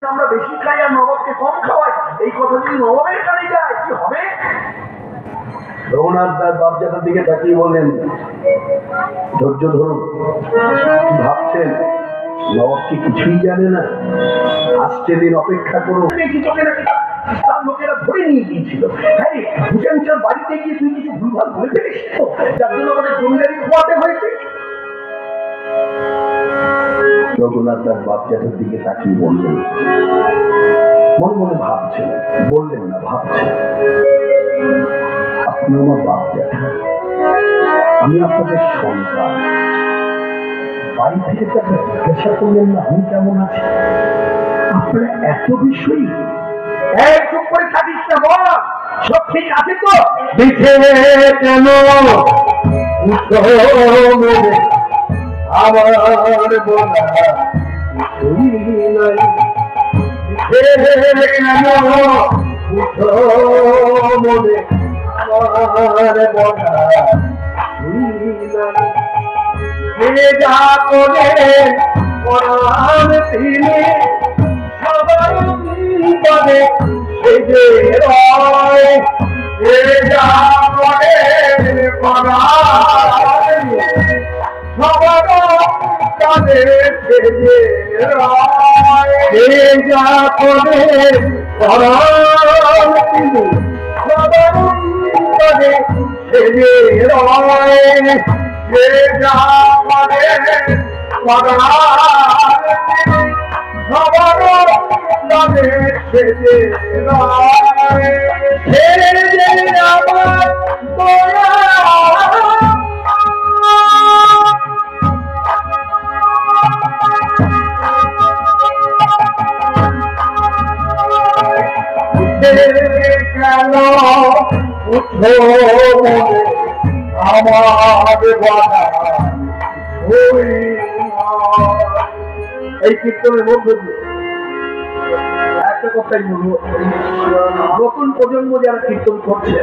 আমরা বেশি খাই আর নবাবকে কম খাওয়াই, এই কথা যদি নবাবের কানে যায় কি হবে? রঘুনাথ দাস বাপজাটার দিকে তাকিয়ে বললেন, ধৈর্য ধরুন, ভাবছেন নবাব কি কিছুই জানে না? আসছে দিন অপেক্ষা করুন। লোকেরা ধরে নিয়ে গিয়েছিল, হ্যাঁ হুসেন শাহ বাড়িতে গিয়ে তুই কিছু ভুলভাল বলে ফেলিস তো, যার জন্য আমাদের জমিদারি খোয়াতে হয়েছে। রঘুনাথ দাস বাপজাটার দিকে তাকিয়ে বললেন, মনে মনে ভাবছেন, বললেন না, ভাবছেন, আপনি আমার বাপ জ্যাঠা, আমি আপনাদের সন্তান, বাড়ি থেকে তাকে জিজ্ঞাসা করলেন না আমি কেমন আছি? আপনারা এত বিষয় চুপ করে থাকিস না, বল সব ঠিক আছে তো? কেন আমার বলা যা করে তিনি সবার পদে সেজে রয়, যা করে সবার পদে সেজে রয়, যা করে তিনি সবার পদে সেজে রয়, যা করে সবার পদে সেজে রয়, আমার দয়া কেন উঠো আমার বলা। এই কীর্তনের মধ্যে দিয়ে একটা কথাই বলবো, নতুন প্রজন্ম যারা কীর্তন করছে,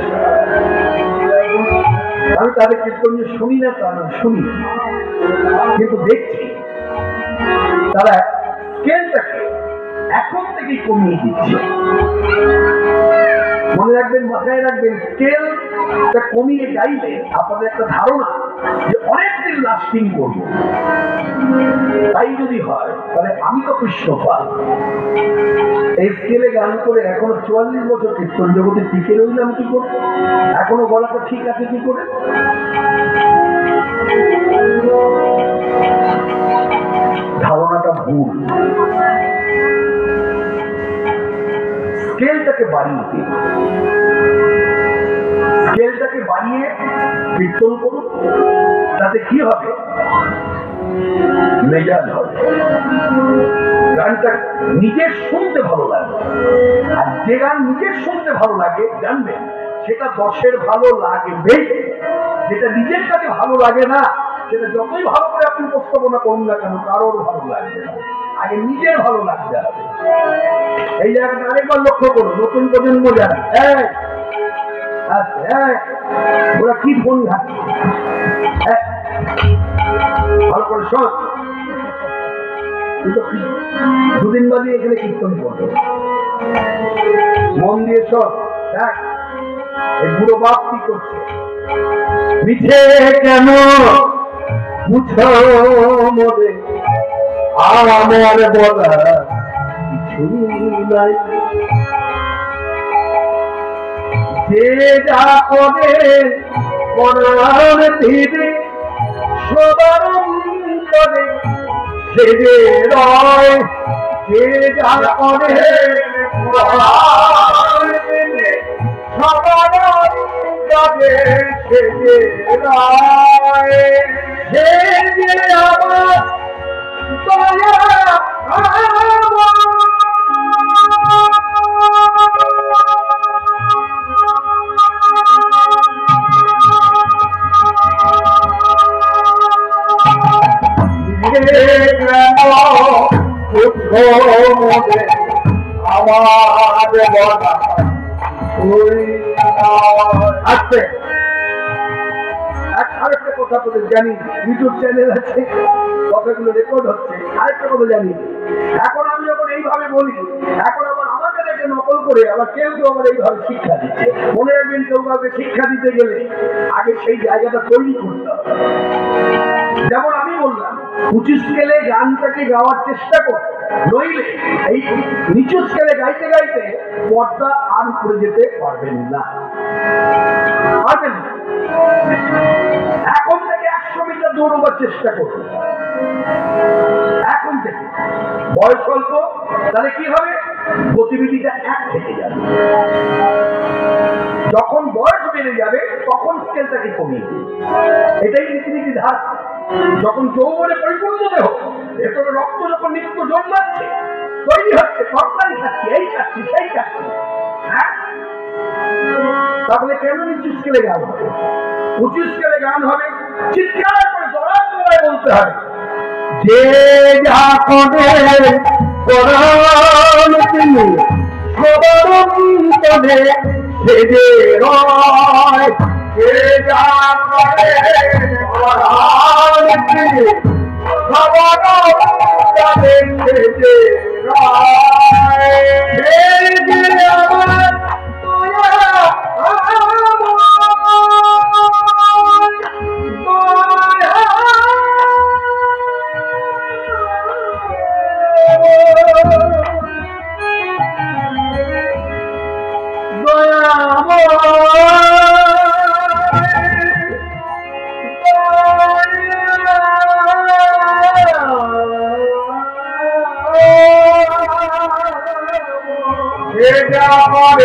আমি তাদের কীর্তন যে শুনি না তা না, শুনি, কিন্তু দেখছি তারা স্কেলটাকে এখন থেকেই কমিয়ে দিচ্ছে। মনে রাখবেন, মাথায় রাখবেন, স্কেলটা কমিয়ে গাইলে আপনাদের একটা ধারণা যে অনেকদিন লাস্টিং করবো। তাই যদি হয় তাহলে আমি তো কৃষ্ণপাল, এই স্কেলে গান করে এখনো 44 বছর কীর্তন জগতে টিকে রইলাম কি করে? এখনো গলাটা ঠিক আছে কি করে? ধারণাটা ভুল। স্কেলটাকে বাড়িয়ে দিন, স্কেলটাকে বাড়িয়ে কীর্তন করুন, তাতে কি হবে? মেজাজ হবে, গানটা নিজের শুনতে ভালো লাগে। আর যে গান নিজের শুনতে ভালো লাগে জানবেন সেটা 10-এর ভালো লাগবে। যেটা নিজের কাছে ভালো লাগে না সেটা যতই ভালো করে আপনি উপস্থাপনা করুন না কেন কারোর ভালো লাগবে না, আগে নিজের ভালো লাগতে হবে। এই জায়গাটা আরেকবার লক্ষ্য করুন, নতুন প্রজন্ম যারা ওরা কি ফোন ঘাটছে, ভালো করে শোন, দুদিন বাদে এখানে কীর্তন করবে, মন দিয়ে শোন। দেখ এই বুড়ো বাপ কি করছে, মিছে কেন বুঝো মনে আমার বলা কিছুই নাই, যে যা করে পরাণ দিবে সবার করে সেজে রয়, যে যা করে সবার করে সেজে রয়, সে যে আমার দয়া আমার কথা আপনাদের জানি, ইউটিউব চ্যানেল আছে, কথাগুলো রেকর্ড হচ্ছে। আরেকটা কথা জানি, এখন আমি যখন এইভাবে বলি, এখন আবার আমাকে দেখে নকল করে আবার কেউ কেউ আবার এইভাবে শিক্ষা দিচ্ছে। মনে রাখবেন, কেউ কাউকে শিক্ষা দিতে গেলে আগে সেই জায়গাটা তৈরি করতে হবে। যেমন আমি বললাম, উঁচু স্কেলে গানটাকে গাওয়ার চেষ্টা কর, নইলে এই নিচু স্কেলে গাইতে গাইতে পর্দা আর উপরে যেতে পারবেন না, পারবেন না। এখন থেকে 100 মিটার দৌড়বার চেষ্টা করুন, এখন থেকে। বয়স অল্প, তাহলে কি হবে, গতিবিধিটা এক থেকে যাবে। যখন বয়স বেড়ে যাবে তখন স্কেলটাকে কমিয়ে দিবে, এটাই রীতিনীতি ধার। যখন যৌবনে পরিপূর্ণ দেহ, ভেতরে রক্ত যখন নিত্য জন্মাচ্ছে, তৈরি হচ্ছে, তরকারি খাচ্ছি, এই খাচ্ছি, সেই খাচ্ছি, হ্যাঁ, তাহলে কেন নিচু স্কেলে গান হবে? উঁচু স্কেলে গান হবে, চিৎকার করে জড়ার জড়ায় বলতে হবে, যে যা করে কোরআন তিনি সবার অন্তরে সে যে রয়, যে যা করে কোরআন তিনি সবার অন্তরে সে যে রয়, সে যে আমার